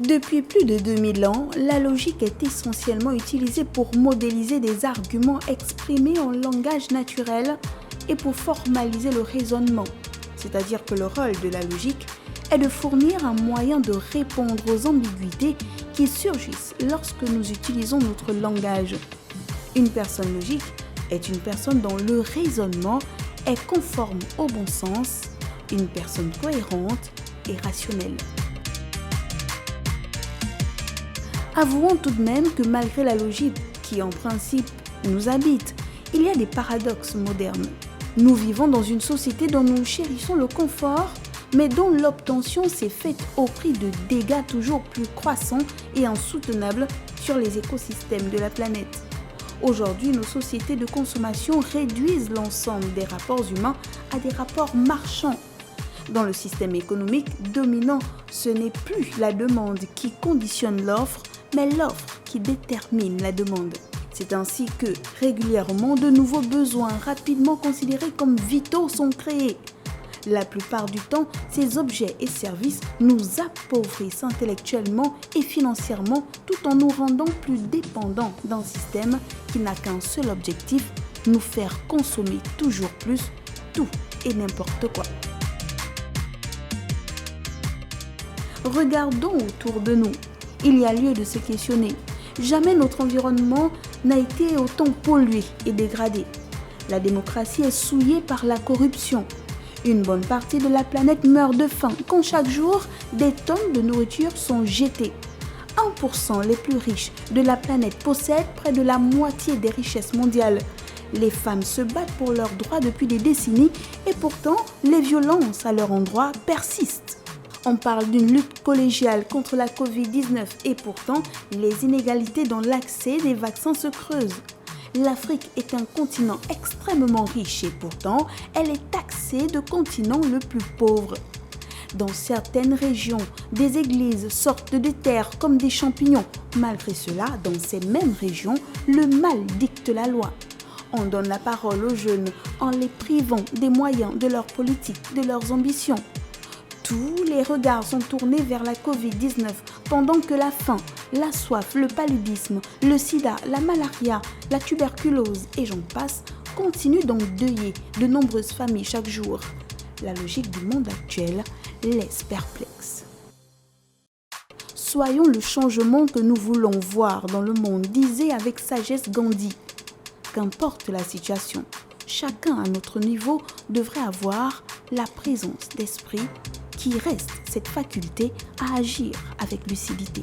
Depuis plus de 2000 ans, la logique est essentiellement utilisée pour modéliser des arguments exprimés en langage naturel et pour formaliser le raisonnement. C'est-à-dire que le rôle de la logique est de fournir un moyen de répondre aux ambiguïtés qui surgissent lorsque nous utilisons notre langage. Une personne logique est une personne dont le raisonnement est conforme au bon sens, une personne cohérente et rationnelle. Avouons tout de même que malgré la logique qui en principe nous habite, il y a des paradoxes modernes. Nous vivons dans une société dont nous chérissons le confort, mais dont l'obtention s'est faite au prix de dégâts toujours plus croissants et insoutenables sur les écosystèmes de la planète. Aujourd'hui, nos sociétés de consommation réduisent l'ensemble des rapports humains à des rapports marchands. Dans le système économique dominant, ce n'est plus la demande qui conditionne l'offre, mais l'offre qui détermine la demande. C'est ainsi que, régulièrement, de nouveaux besoins rapidement considérés comme vitaux sont créés. La plupart du temps, ces objets et services nous appauvrissent intellectuellement et financièrement tout en nous rendant plus dépendants d'un système qui n'a qu'un seul objectif, nous faire consommer toujours plus, tout et n'importe quoi. Regardons autour de nous. Il y a lieu de se questionner. Jamais notre environnement n'a été autant pollué et dégradé. La démocratie est souillée par la corruption. Une bonne partie de la planète meurt de faim quand chaque jour, des tonnes de nourriture sont jetées. 1% les plus riches de la planète possèdent près de la moitié des richesses mondiales. Les femmes se battent pour leurs droits depuis des décennies et pourtant, les violences à leur endroit persistent. On parle d'une lutte collégiale contre la Covid-19 et pourtant, les inégalités dans l'accès des vaccins se creusent. L'Afrique est un continent extrêmement riche et pourtant, elle est taxée de continent le plus pauvre. Dans certaines régions, des églises sortent des terres comme des champignons. Malgré cela, dans ces mêmes régions, le mal dicte la loi. On donne la parole aux jeunes en les privant des moyens de leur politique, de leurs ambitions. Tous les regards sont tournés vers la Covid-19 pendant que la faim, la soif, le paludisme, le sida, la malaria, la tuberculose et j'en passe continuent d'endeuiller de nombreuses familles chaque jour. La logique du monde actuel laisse perplexe. Soyons le changement que nous voulons voir dans le monde, disait avec sagesse Gandhi. Qu'importe la situation, chacun à notre niveau devrait avoir la présence d'esprit qui reste cette faculté à agir avec lucidité.